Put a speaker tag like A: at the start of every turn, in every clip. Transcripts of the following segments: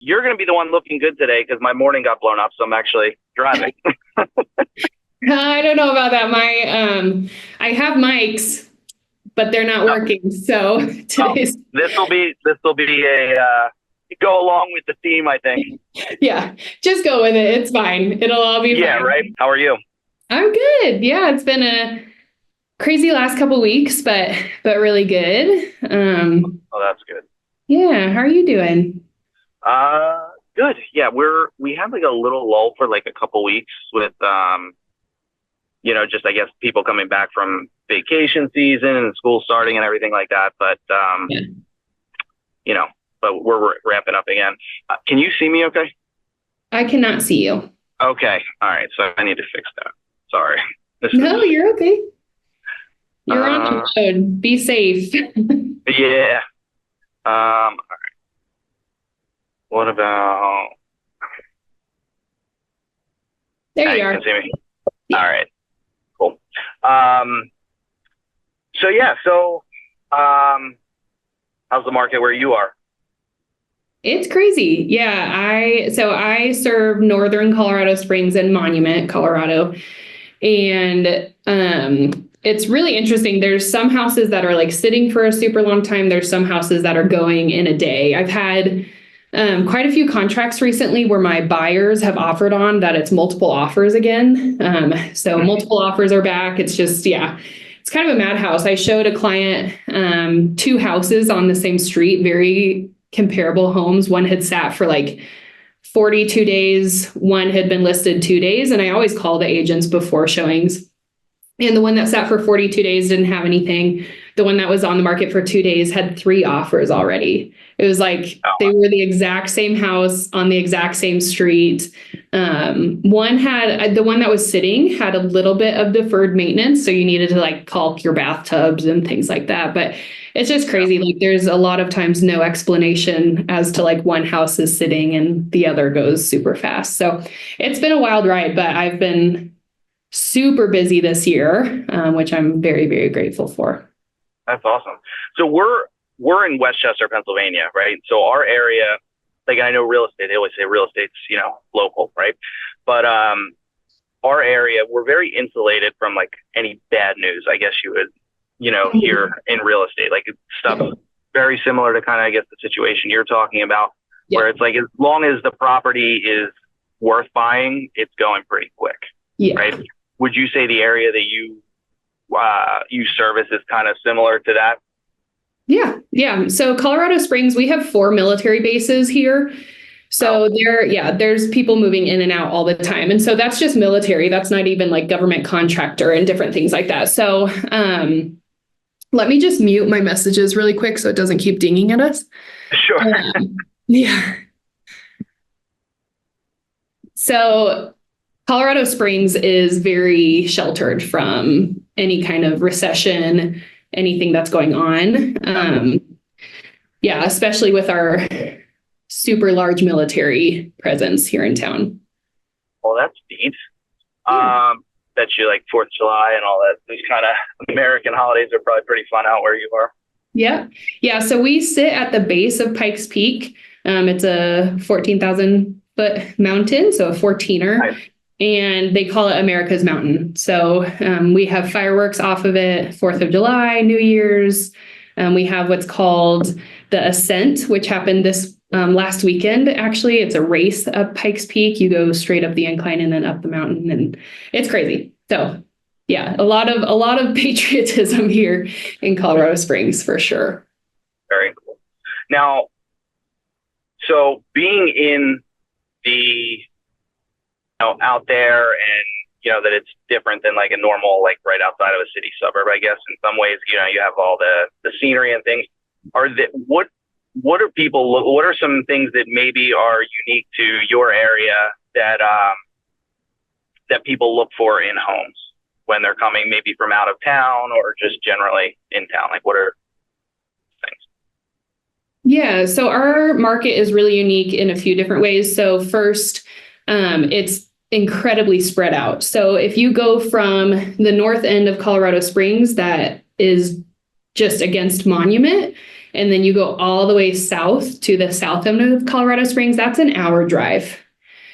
A: you're going to be the one looking good today because my morning got blown up, so I'm actually driving.
B: I don't know about that. I have mics, but they're not working. So today's
A: this will be a go along with the theme, I think.
B: Yeah, just go with it. It's fine. It'll all be fine.
A: Yeah, right. How are you?
B: I'm good. Yeah, it's been a crazy last couple weeks, but really good.
A: Oh, that's good.
B: Yeah, how are you doing?
A: Good. Yeah, we had like a little lull for like a couple weeks with just I guess people coming back from vacation season and school starting and everything like that. But
B: Yeah.
A: But we're ramping up again. Can you see me okay?
B: I cannot see you.
A: Okay. All right. So I need to fix that. Sorry.
B: No, you're okay. You're on the road. Be safe.
A: Yeah. All right. What about?
B: There you are.
A: Can see me?
B: Yeah.
A: All right. Cool. So how's the market where you are?
B: It's crazy. Yeah, I serve northern Colorado Springs and Monument, Colorado. And it's really interesting. There's some houses that are like sitting for a super long time. There's some houses that are going in a day. I've had quite a few contracts recently where my buyers have offered on that it's multiple offers again. So multiple offers are back. It's just, it's kind of a madhouse. I showed a client 2 houses on the same street, very comparable homes. One had sat for like 42 days. One had been listed 2 days. And I always call the agents before showings. And the one that sat for 42 days didn't have anything. The one that was on the market for 2 days had 3 offers already. It was like they were the exact same house on the exact same street. The one that was sitting had a little bit of deferred maintenance. So you needed to like caulk your bathtubs and things like that. But it's just crazy. Like there's a lot of times no explanation as to like one house is sitting and the other goes super fast. So it's been a wild ride, but I've been super busy this year, which I'm very, very grateful for.
A: That's awesome. So we're in Westchester, Pennsylvania, right? So our area, like I know real estate, they always say real estate's, local, right? But our area, we're very insulated from like any bad news, I guess you would, here in real estate. Like stuff very similar to kind of, I guess, the situation you're talking about, where it's like as long as the property is worth buying, it's going pretty quick, right? Would you say the area that you service is kind of similar to that?
B: Yeah. So Colorado Springs, we have 4 military bases here. So there's people moving in and out all the time. And so that's just military. That's not even like government contractor and different things like that. So let me just mute my messages really quick so it doesn't keep dinging at us.
A: Sure.
B: So Colorado Springs is very sheltered from any kind of recession, anything that's going on. Especially with our super large military presence here in town.
A: Well, that's neat. Bet you like 4th of July and all that. These kind of American holidays are probably pretty fun out where you are.
B: Yeah. So we sit at the base of Pikes Peak. It's a 14,000 foot mountain, so a 14er. Nice. And they call it America's Mountain. So we have fireworks off of it, 4th of July, New Year's. We have what's called the Ascent, which happened this last weekend. Actually, it's a race up Pikes Peak. You go straight up the incline and then up the mountain, and it's crazy. So a lot of patriotism here in Colorado Springs for sure.
A: Very cool. Now, so being in the out there and that it's different than like a normal, like right outside of a city suburb, I guess in some ways, you have all the scenery and things. What are some things that maybe are unique to your area that people look for in homes when they're coming maybe from out of town or just generally in town? Like what are things?
B: Yeah, so our market is really unique in a few different ways. So first, it's incredibly spread out. So if you go from the north end of Colorado Springs, that is just against Monument, And then you go all the way south to the south end of Colorado Springs. That's an hour drive.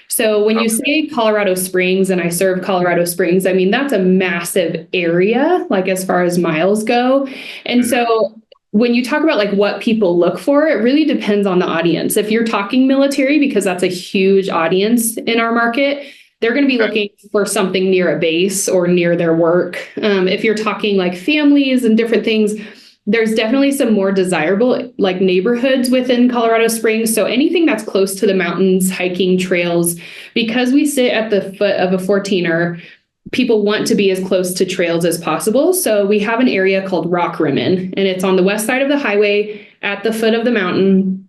B: So when you say Colorado Springs and I serve Colorado Springs, I mean, that's a massive area, like as far as miles go. And so when you talk about like what people look for, it really depends on the audience. If you're talking military, because that's a huge audience in our market, they're going to be looking for something near a base or near their work. If you're talking like families and different things, there's definitely some more desirable like neighborhoods within Colorado Springs. So anything that's close to the mountains, hiking trails, because we sit at the foot of a 14er, people want to be as close to trails as possible. So we have an area called Rock Rimmon, and it's on the west side of the highway at the foot of the mountain.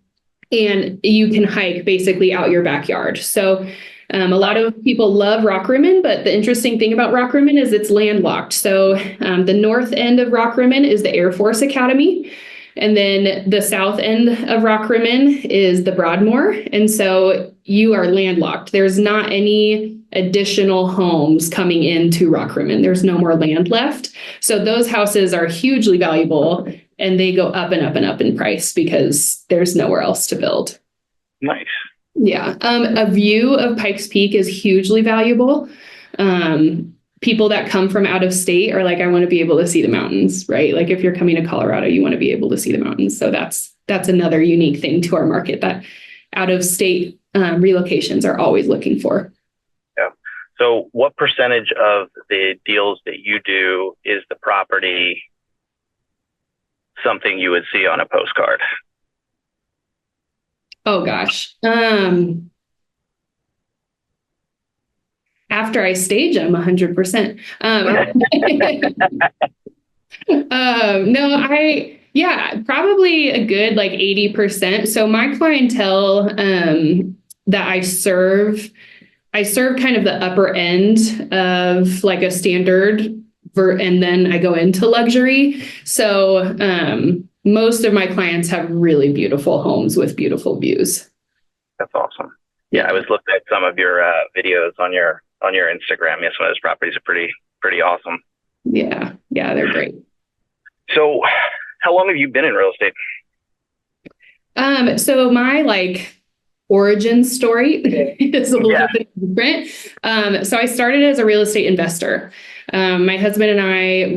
B: And you can hike basically out your backyard. So a lot of people love Rock Rimmon, but the interesting thing about Rock Rimmon is it's landlocked. So the north end of Rock Rimmon is the Air Force Academy. And then the south end of Rock Rimmon is the Broadmoor. And so you are landlocked. There's not any additional homes coming into Rock Rimmon. There's no more land left. So those houses are hugely valuable and they go up and up and up in price because there's nowhere else to build.
A: Nice.
B: Yeah. A view of Pikes Peak is hugely valuable. People that come from out of state are like, I want to be able to see the mountains, right? Like if you're coming to Colorado, you want to be able to see the mountains. So that's another unique thing to our market that out of state relocations are always looking for.
A: Yeah. So what percentage of the deals that you do is the property something you would see on a postcard?
B: Oh gosh. After I stage them 100%. Probably a good like 80%. So my clientele that I serve kind of the upper end of like a standard and then I go into luxury. So most of my clients have really beautiful homes with beautiful views.
A: That's awesome. Yeah, I was looking at some of your videos on your Instagram. Yes, some of those properties are pretty awesome.
B: Yeah, they're great.
A: So, how long have you been in real estate?
B: So my like origin story is a little bit different. So I started as a real estate investor. My husband and I,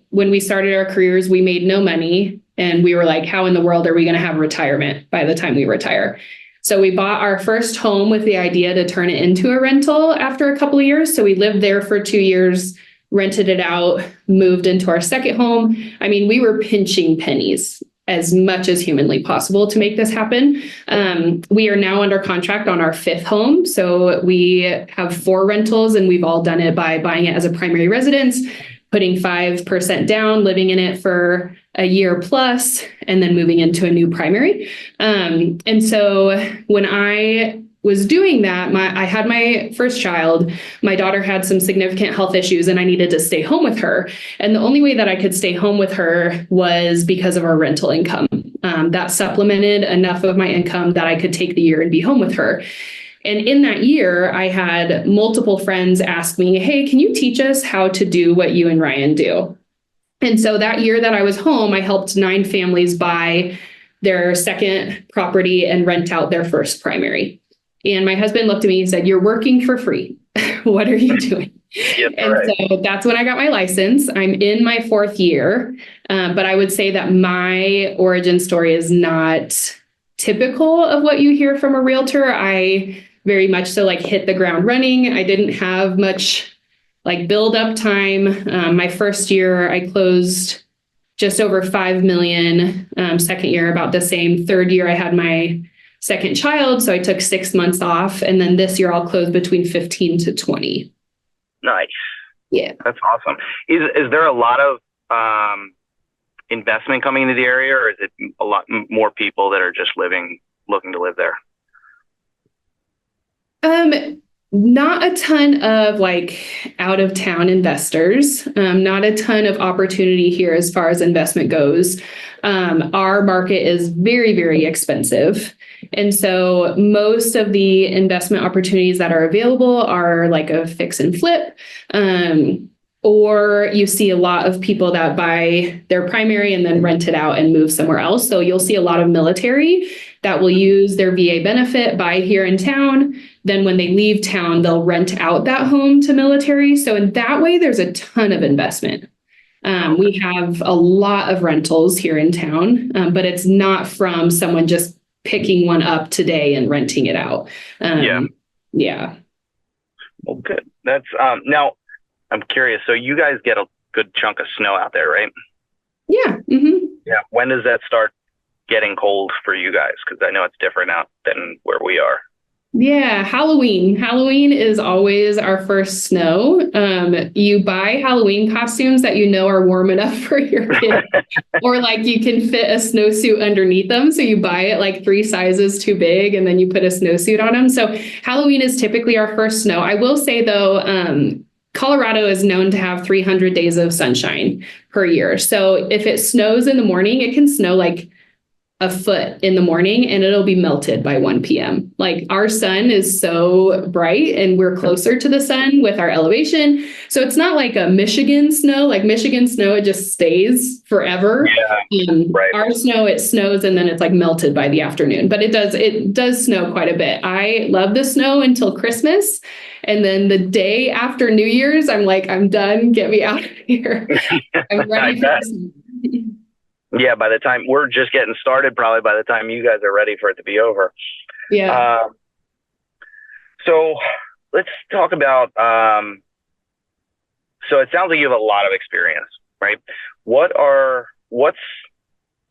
B: when we started our careers, we made no money. And we were like, how in the world are we going to have retirement by the time we retire? So we bought our first home with the idea to turn it into a rental after a couple of years. So we lived there for 2 years, rented it out, moved into our second home. I mean, we were pinching pennies as much as humanly possible to make this happen. We are now under contract on our fifth home. So we have 4 rentals and we've all done it by buying it as a primary residence, putting 5% down, living in it for a year plus, and then moving into a new primary. And so when I was doing that, I had my first child. My daughter had some significant health issues and I needed to stay home with her. And the only way that I could stay home with her was because of our rental income. That supplemented enough of my income that I could take the year and be home with her. And in that year, I had multiple friends ask me, hey, can you teach us how to do what you and Ryan do? And so that year that I was home, I helped 9 families buy their second property and rent out their first primary. And my husband looked at me and said, you're working for free. What are you doing? Yep, and right. So that's when I got my license. I'm in my 4th year, but I would say that my origin story is not typical of what you hear from a realtor. I very much so like hit the ground running. I didn't have much like build up time. My first year, I closed just over 5 million. Second year, about the same. Third year, I had my second child. So I took 6 months off. And then this year I'll close between 15 to 20.
A: Nice.
B: Yeah.
A: That's awesome. Is there a lot of investment coming into the area, or is it a lot more people that are just looking to live there?
B: Not a ton of like out of town investors, not a ton of opportunity here as far as investment goes. Our market is very, very expensive. And so most of the investment opportunities that are available are like a fix and flip. or you see a lot of people that buy their primary and then rent it out and move somewhere else. So you'll see a lot of military that will use their VA benefit, buy here in town. Then when they leave town, they'll rent out that home to military. So in that way, there's a ton of investment. We have a lot of rentals here in town, but it's not from someone just picking one up today and renting it out. Yeah.
A: Well, good. That's now I'm curious. So you guys get a good chunk of snow out there, right?
B: Yeah. Mm-hmm.
A: Yeah. When does that start getting cold for you guys? Because I know it's different out than where we are.
B: Yeah, Halloween. Halloween is always our first snow. You buy Halloween costumes that you know are warm enough for your kid, or like you can fit a snowsuit underneath them. So you buy it like 3 sizes too big, and then you put a snowsuit on them. So Halloween is typically our first snow. I will say though, Colorado is known to have 300 days of sunshine per year. So if it snows in the morning, it can snow like a foot in the morning and it'll be melted by 1 p.m. Like our sun is so bright and we're closer to the sun with our elevation. So it's not like a Michigan snow. Like Michigan snow, it just stays forever.
A: Yeah, right.
B: Our snow, it snows and then it's like melted by the afternoon. But it does snow quite a bit. I love the snow until Christmas. And then the day after New Year's, I'm like, I'm done. Get me out of here. I'm ready for
A: Yeah, by the time we're just getting started, probably by the time you guys are ready for it to be over.
B: Yeah.
A: So let's talk about, so it sounds like you have a lot of experience, right?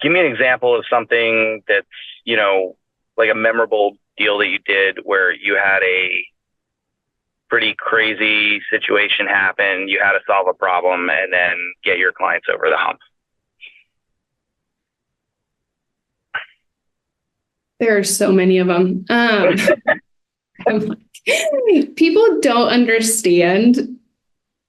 A: Give me an example of something that's, like a memorable deal that you did where you had a pretty crazy situation happen. You had to solve a problem and then get your clients over the hump.
B: There are so many of them. People don't understand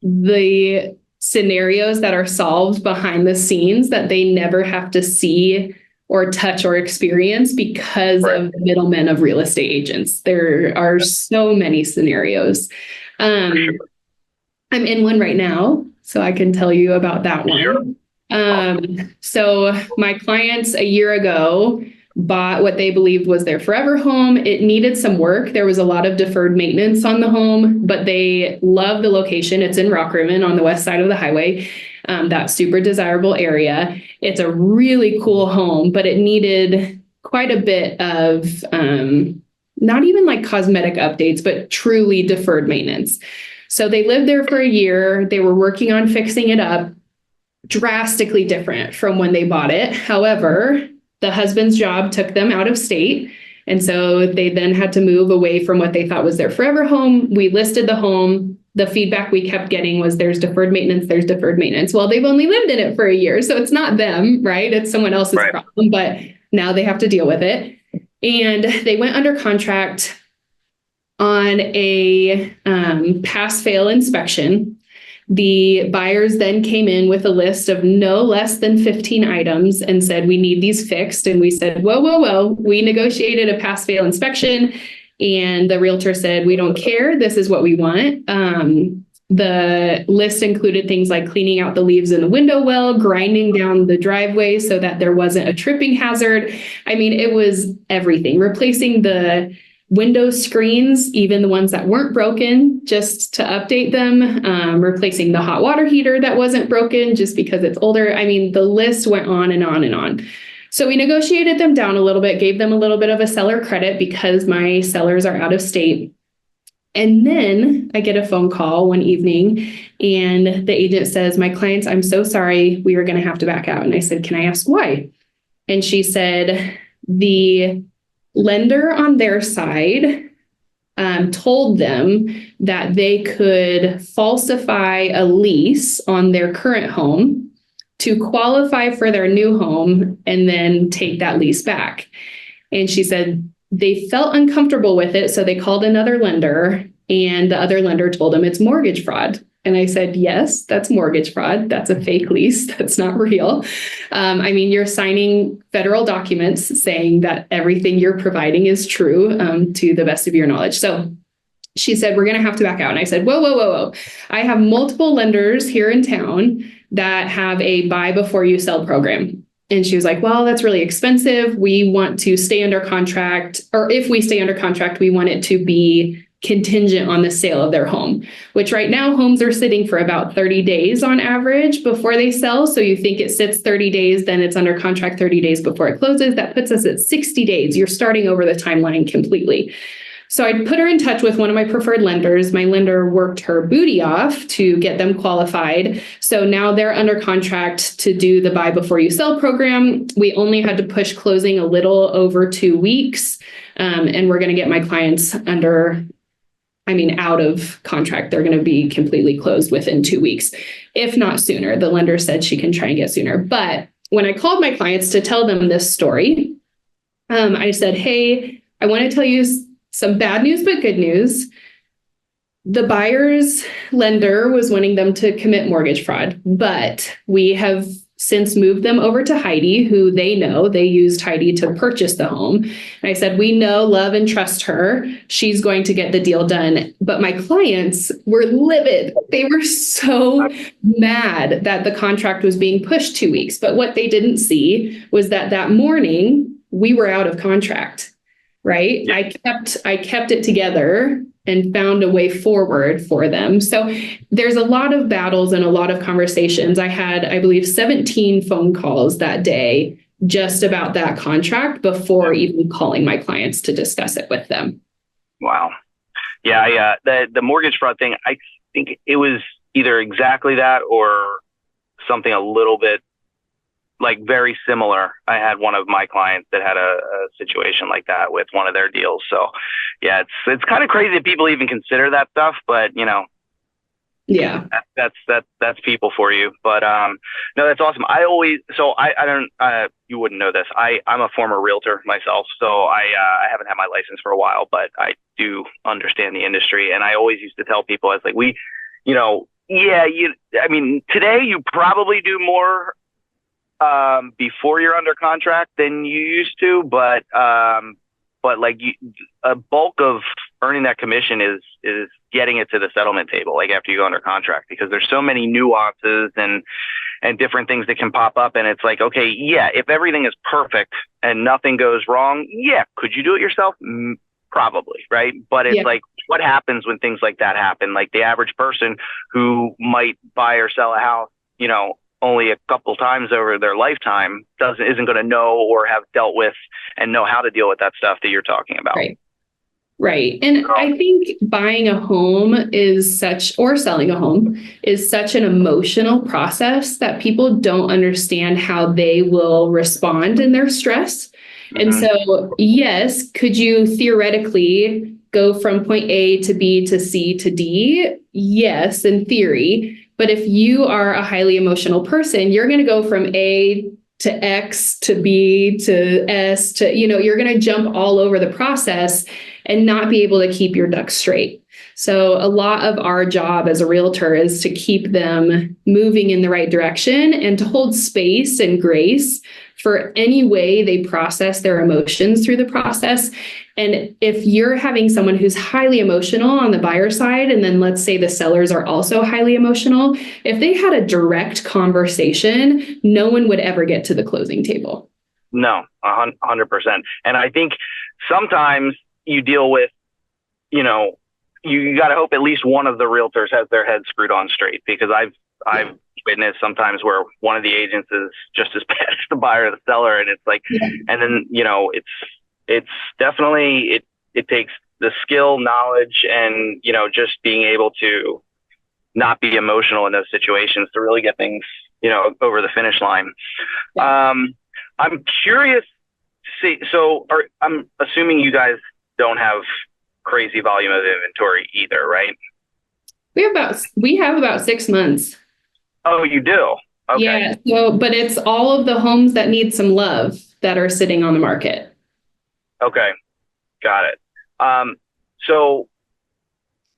B: the scenarios that are solved behind the scenes that they never have to see or touch or experience because of the middlemen of real estate agents. There are so many scenarios. I'm in one right now, so I can tell you about that one. So my clients a year ago bought what they believed was their forever home. It needed some work. There was a lot of deferred maintenance on the home, but they love the location. It's in Rock Rimmon on the west side of the highway, that super desirable area. It's a really cool home, but it needed quite a bit of not even like cosmetic updates, but truly deferred maintenance. So they lived there for a year. They were working on fixing it up, drastically different from when they bought it. However, the husband's job took them out of state. And so they then had to move away from what they thought was their forever home. We listed the home. The feedback we kept getting was there's deferred maintenance, there's deferred maintenance. Well, they've only lived in it for a year. So it's not them, right? It's someone else's problem, but now they have to deal with it. And they went under contract on a pass-fail inspection. The buyers then came in with a list of no less than 15 items and said, we need these fixed. And we said, whoa. We negotiated a pass-fail inspection. And the realtor said, we don't care. This is what we want. The list included things like cleaning out the leaves in the window well, grinding down the driveway so that there wasn't a tripping hazard. I mean, it was everything. Replacing the window screens, even the ones that weren't broken, just to update them, replacing the hot water heater that wasn't broken just because it's older. I mean, the list went on and on and on. So we negotiated them down a little bit, gave them a little bit of a seller credit because my sellers are out of state. And then I get a phone call one evening and the agent says, my clients, I'm so sorry, we are going to have to back out. And I said, can I ask why? And she said, the lender on their side told them that they could falsify a lease on their current home to qualify for their new home and then take that lease back. And she said they felt uncomfortable with it, so they called another lender, and the other lender told them it's mortgage fraud. And I said, yes, that's mortgage fraud. That's a fake lease. That's not real. I mean, you're signing federal documents saying that everything you're providing is true to the best of your knowledge. So she said, we're going to have to back out. And I said, whoa, whoa, whoa, whoa. I have multiple lenders here in town that have a buy before you sell program. And she was like, well, that's really expensive. We want to stay under contract, or if we stay under contract, we want it to be contingent on the sale of their home, which right now homes are sitting for about 30 days on average before they sell. So you think it sits 30 days, then it's under contract 30 days before it closes. That puts us at 60 days. You're starting over the timeline completely. So I put her in touch with one of my preferred lenders. My lender worked her booty off to get them qualified. So now they're under contract to do the buy before you sell program. We only had to push closing a little over 2 weeks. And we're going to get my clients out of contract. They're going to be completely closed within 2 weeks, if not sooner. The lender said she can try and get sooner. But when I called my clients to tell them this story, I said, hey, I want to tell you some bad news, but good news. The buyer's lender was wanting them to commit mortgage fraud, but we have since moved them over to Heidi, who they know. They used Heidi to purchase the home. And I said, we know, love, and trust her. She's going to get the deal done. But my clients were livid. They were so mad that the contract was being pushed 2 weeks. But what they didn't see was that morning we were out of contract, right? Yeah. I kept it together and found a way forward for them. So there's a lot of battles and a lot of conversations. I had, I believe, 17 phone calls that day just about that contract before even calling my clients to discuss it with them.
A: Wow. Yeah. The mortgage fraud thing, I think it was either exactly that or something a little bit like very similar. I had one of my clients that had a situation like that with one of their deals. So yeah, it's kind of crazy that people even consider that stuff, but
B: yeah,
A: that's people for you. But no, that's awesome. You wouldn't know this. I'm a former realtor myself, so I haven't had my license for a while, but I do understand the industry. And I always used to tell people, I was like, today you probably do more before you're under contract than you used to, but a bulk of earning that commission is getting it to the settlement table, like after you go under contract, because there's so many nuances and different things that can pop up. And it's like, okay, yeah, if everything is perfect and nothing goes wrong, yeah, could you do it yourself? Probably, right? But it's like, what happens when things like that happen? Like the average person who might buy or sell a house, only a couple times over their lifetime isn't going to know or have dealt with and know how to deal with that stuff that you're talking about.
B: Right. And I think buying a home or selling a home is such an emotional process that people don't understand how they will respond in their stress. Mm-hmm. And so, yes, could you theoretically go from point A to B to C to D? Yes, in theory. But if you are a highly emotional person, you're going to go from A to X to B to S to, you're going to jump all over the process and not be able to keep your ducks straight. So a lot of our job as a realtor is to keep them moving in the right direction and to hold space and grace for any way they process their emotions through the process. And if you're having someone who's highly emotional on the buyer side, and then let's say the sellers are also highly emotional, if they had a direct conversation, no one would ever get to the closing table.
A: No, 100%. And I think sometimes you deal with, you got to hope at least one of the realtors has their head screwed on straight, because I've witnessed sometimes where one of the agents is just as bad as the buyer or the seller. And it's like, and then, it's definitely, it takes the skill, knowledge, and, just being able to not be emotional in those situations to really get things, over the finish line. Yeah. I'm curious to see, I'm assuming you guys don't have crazy volume of inventory either, right?
B: We have about 6 months.
A: Oh, you do? Okay.
B: Yeah. So, but it's all of the homes that need some love that are sitting on the market.
A: Okay. Got it. So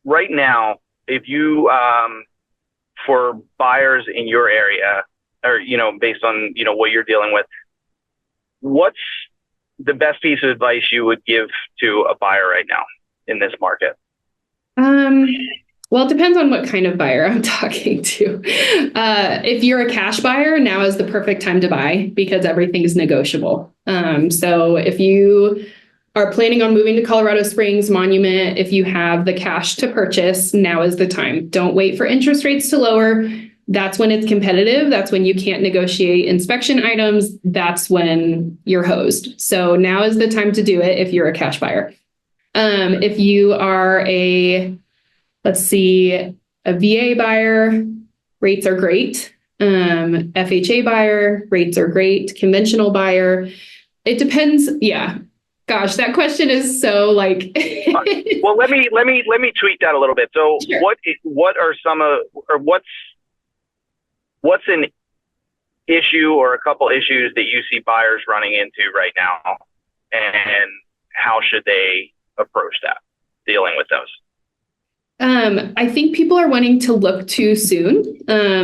A: right now, if you, for buyers in your area, or, based on, what you're dealing with, what's the best piece of advice you would give to a buyer right now in this market?
B: Well, it depends on what kind of buyer I'm talking to. If you're a cash buyer, now is the perfect time to buy because everything's negotiable. So if you are planning on moving to Colorado Springs, Monument, if you have the cash to purchase, now is the time. Don't wait for interest rates to lower. That's when it's competitive. That's when you can't negotiate inspection items. That's when you're hosed. So now is the time to do it if you're a cash buyer. If you are a VA buyer, rates are great. FHA buyer, rates are great. Conventional buyer, it depends. Yeah. Gosh, that question is so like.
A: Well, let me tweak that a little bit. So sure. What are some of, or what's an issue or a couple issues that you see buyers running into right now, and how should they approach that, dealing with those?
B: I think people are wanting to look too soon.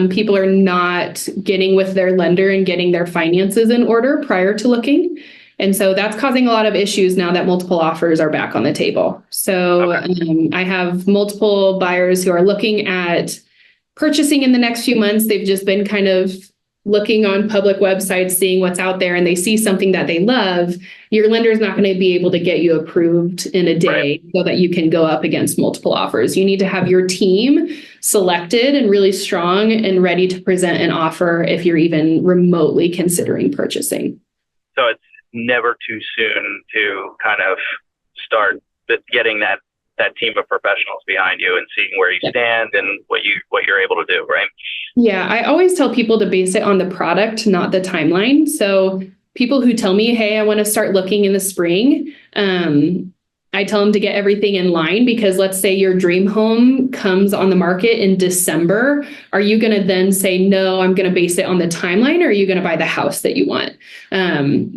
B: People are not getting with their lender and getting their finances in order prior to looking. And so that's causing a lot of issues now that multiple offers are back on the table. So okay. I have multiple buyers who are looking at purchasing in the next few months. They've just been kind of looking on public websites, seeing what's out there, and they see something that they love. Your lender is not going to be able to get you approved in a day right. so that you can go up against multiple offers. You need to have your team selected and really strong and ready to present an offer if you're even remotely considering purchasing.
A: So it's never too soon to kind of start getting that team of professionals behind you and seeing where you stand and what you're able to do, right?
B: Yeah, I always tell people to base it on the product, not the timeline. So people who tell me, hey, I want to start looking in the spring, I tell them to get everything in line, because let's say your dream home comes on the market in December. Are you going to then say, no, I'm going to base it on the timeline, or are you going to buy the house that you want?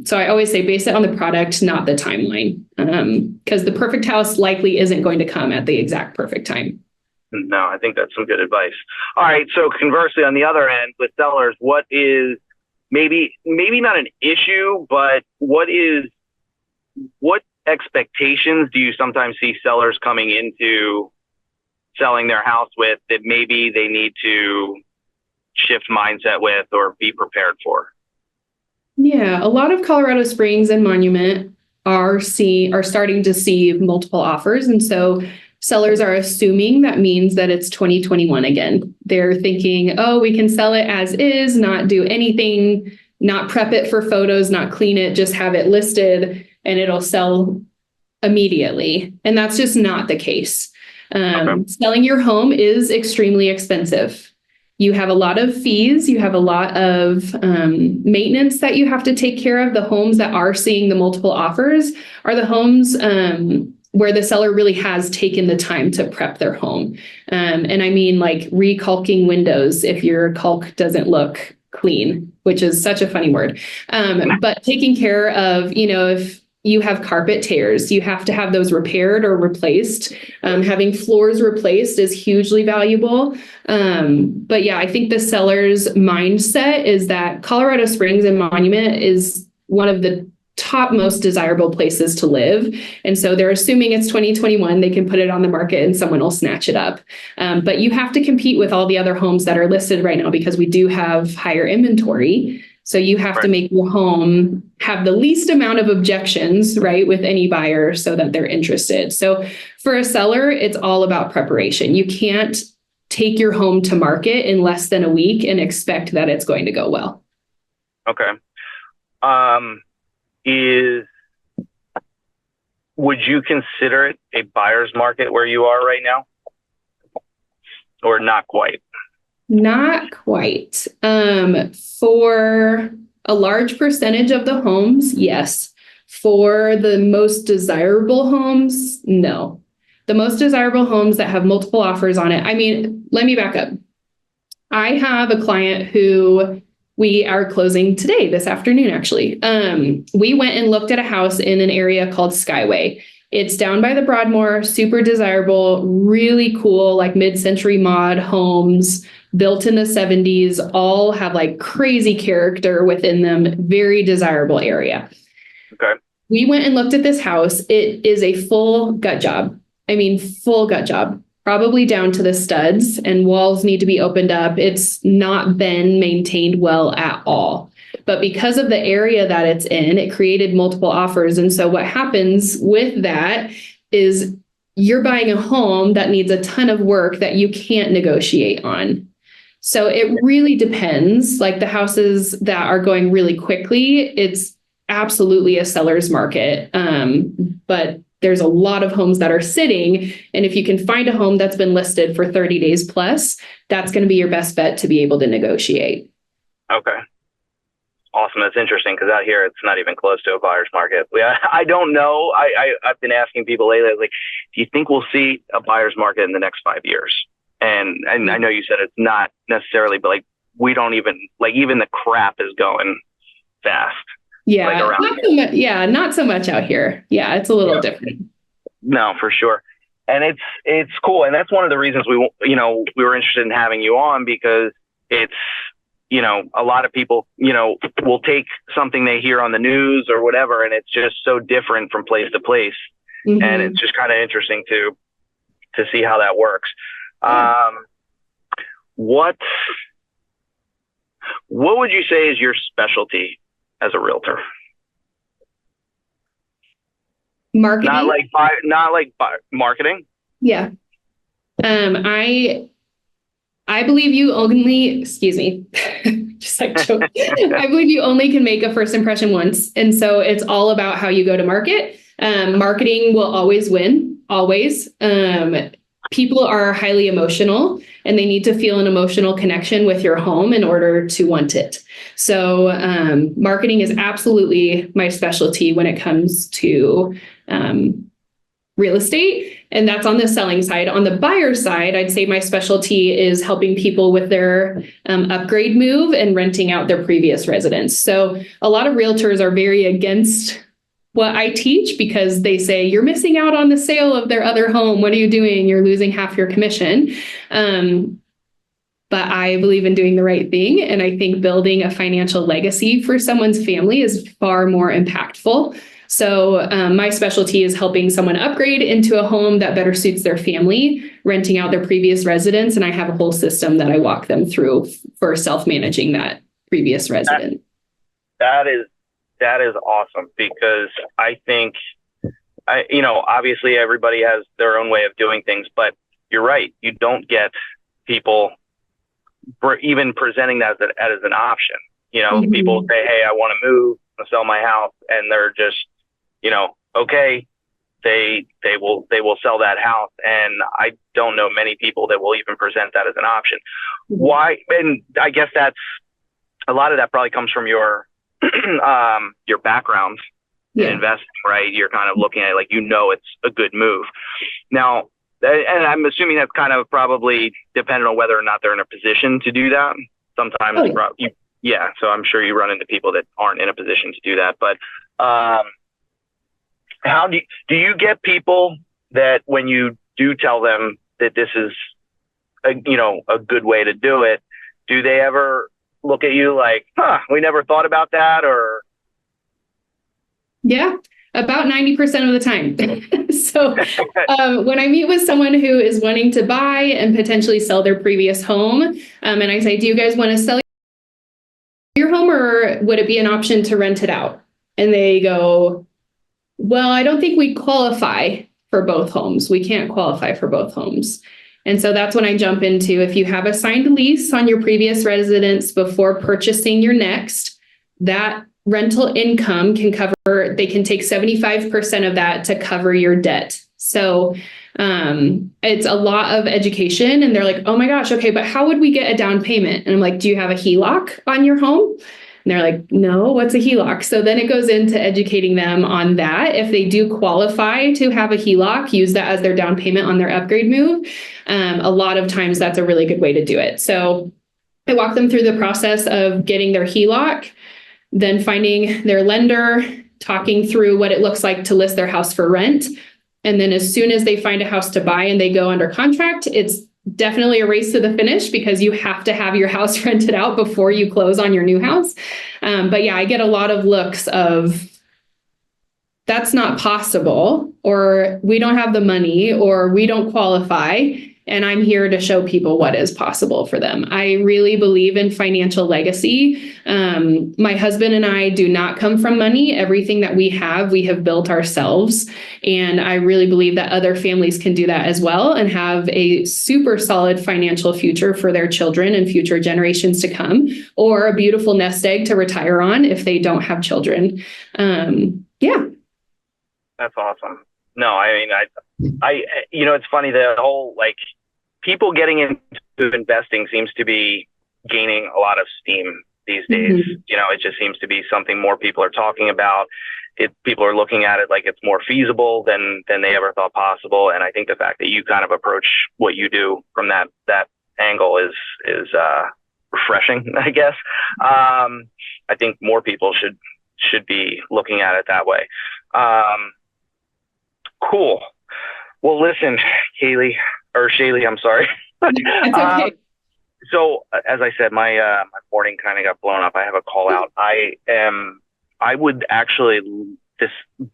B: So I always say base it on the product, not the timeline, because the perfect house likely isn't going to come at the exact perfect time.
A: No, I think that's some good advice. All right. So conversely, on the other end with sellers, what is maybe not an issue, but what expectations do you sometimes see sellers coming into selling their house with that maybe they need to shift mindset with or be prepared for?
B: Yeah, a lot of Colorado Springs and Monument are starting to see multiple offers. And so sellers are assuming that means that it's 2021 again. They're thinking, oh, we can sell it as is, not do anything, not prep it for photos, not clean it, just have it listed and it'll sell immediately. And that's just not the case. Okay. Selling your home is extremely expensive. You have a lot of fees. You have a lot of maintenance that you have to take care of. The homes that are seeing the multiple offers are the homes where the seller really has taken the time to prep their home. And I mean like recalking windows if your caulk doesn't look clean, which is such a funny word. But taking care of, if you have carpet tears, you have to have those repaired or replaced. Having floors replaced is hugely valuable. But yeah, I think the seller's mindset is that Colorado Springs and Monument is one of the top most desirable places to live. And so they're assuming it's 2021, they can put it on the market and someone will snatch it up. But you have to compete with all the other homes that are listed right now because we do have higher inventory. So you have to make your home have the least amount of objections, right, with any buyer so that they're interested. So for a seller, it's all about preparation. You can't take your home to market in less than a week and expect that it's going to go well.
A: Okay. Would you consider it a buyer's market where you are right now? Or not quite?
B: Not quite. For a large percentage of the homes, yes. For the most desirable homes, no. The most desirable homes that have multiple offers on it. I mean, let me back up. I have a client who we are closing today, this afternoon, actually. We went and looked at a house in an area called Skyway. It's down by the Broadmoor, super desirable, really cool, like mid-century mod homes built in the 70s, all have like crazy character within them, very desirable area.
A: Okay.
B: We went and looked at this house. It is a full gut job. I mean, full gut job. probably down to the studs, and walls need to be opened up. It's not been maintained well at all. But because of the area that it's in, it created multiple offers. And so what happens with that is you're buying a home that needs a ton of work that you can't negotiate on. So it really depends. Like the houses that are going really quickly, it's absolutely a seller's market. But there's a lot of homes that are sitting. And if you can find a home that's been listed for 30 days plus, that's going to be your best bet to be able to negotiate.
A: Okay. Awesome. That's interesting because out here, it's not even close to a buyer's market. I don't know. I've been asking people lately, like, do you think we'll see a buyer's market in the next 5 years? And I know you said it's not necessarily, but like, we don't even, like, even the crap is going fast.
B: Yeah.
A: Like
B: not so much out here. Yeah. It's a little different.
A: No, for sure. And it's cool. And that's one of the reasons we were interested in having you on, because it's, a lot of people, will take something they hear on the news or whatever, and it's just so different from place to place. Mm-hmm. And it's just kind of interesting to see how that works. Yeah. What would you say is your specialty as a realtor?
B: Marketing.
A: Not like marketing.
B: Yeah. I believe you only, excuse me, just like joke. I believe you only can make a first impression once. And so it's all about how you go to market. Marketing will always win, always. People are highly emotional and they need to feel an emotional connection with your home in order to want it. So marketing is absolutely my specialty when it comes to real estate. And that's on the selling side. On the buyer side, I'd say my specialty is helping people with their upgrade move and renting out their previous residence. So a lot of realtors are very against what I teach because they say, you're missing out on the sale of their other home. What are you doing? You're losing half your commission. But I believe in doing the right thing. And I think building a financial legacy for someone's family is far more impactful. So my specialty is helping someone upgrade into a home that better suits their family, renting out their previous residence. And I have a whole system that I walk them through for self-managing that previous resident.
A: That is awesome, because I think, obviously everybody has their own way of doing things, but you're right. You don't get people even presenting that as an option. Mm-hmm. People say, hey, I want to move, I sell my house, and they're just, okay, they will sell that house. And I don't know many people that will even present that as an option. Mm-hmm. Why? And I guess that's a lot of that probably comes from your background in investing, right? You're kind of looking at it like, it's a good move. Now, and I'm assuming that's kind of probably dependent on whether or not they're in a position to do that. Sometimes, so I'm sure you run into people that aren't in a position to do that. But how do you get people that when you do tell them that this is a good way to do it, do they ever look at you like, we never thought about that? Or
B: yeah, about 90% of the time. So when I meet with someone who is wanting to buy and potentially sell their previous home, and I say, do you guys want to sell your home, or would it be an option to rent it out? And they go, well, I don't think we qualify for both homes. We can't qualify for both homes. And so that's when I jump into, if you have a signed lease on your previous residence before purchasing your next, that rental income can cover, they can take 75% of that to cover your debt. So it's a lot of education, and they're like, oh my gosh, okay, but how would we get a down payment? And I'm like, do you have a HELOC on your home? And they're like, no, what's a HELOC? So then it goes into educating them on that. If they do qualify to have a HELOC, use that as their down payment on their upgrade move. A lot of times that's a really good way to do it. So I walk them through the process of getting their HELOC, then finding their lender, talking through what it looks like to list their house for rent. And then as soon as they find a house to buy and they go under contract, it's definitely a race to the finish, because you have to have your house rented out before you close on your new house. But yeah, I get a lot of looks of, that's not possible, or we don't have the money, or we don't qualify. And I'm here to show people what is possible for them. I really believe in financial legacy. My husband and I do not come from money. Everything that we have built ourselves. And I really believe that other families can do that as well and have a super solid financial future for their children and future generations to come, or a beautiful nest egg to retire on if they don't have children. Yeah.
A: That's awesome. No, I mean, I, it's funny, the whole, like, people getting into investing seems to be gaining a lot of steam these days. Mm-hmm. It just seems to be something more people are talking about. People are looking at it like it's more feasible than they ever thought possible. And I think the fact that you kind of approach what you do from that angle is refreshing, I guess. I think more people should be looking at it that way. Cool. Well, listen, Shaylee, I'm sorry.
B: It's okay.
A: So as I said, my morning kind of got blown up. I have a call out. I would actually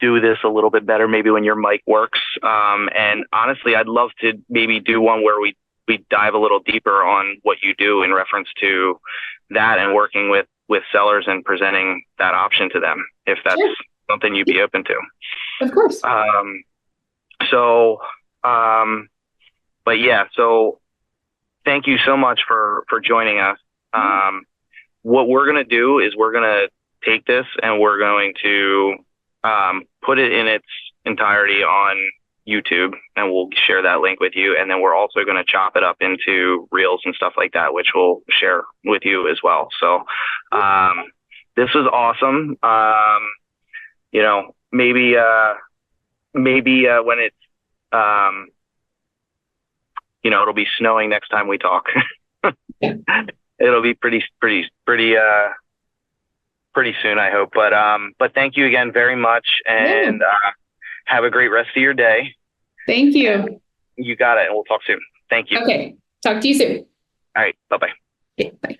A: do this a little bit better, maybe when your mic works. And honestly, I'd love to maybe do one where we dive a little deeper on what you do in reference to that and working with sellers and presenting that option to them, if that's something you'd be open to.
B: Of course.
A: But yeah, so thank you so much for joining us. What we're going to do is we're going to take this and we're going to put it in its entirety on YouTube, and we'll share that link with you. And then we're also going to chop it up into reels and stuff like that, which we'll share with you as well. So this was awesome. Maybe when it's, it'll be snowing next time we talk. It'll be pretty soon, I hope. But thank you again very much, and have a great rest of your day.
B: Thank you.
A: You got it, and we'll talk soon. Thank you.
B: Okay. Talk to you soon.
A: All right. Bye-bye.
B: Okay, bye.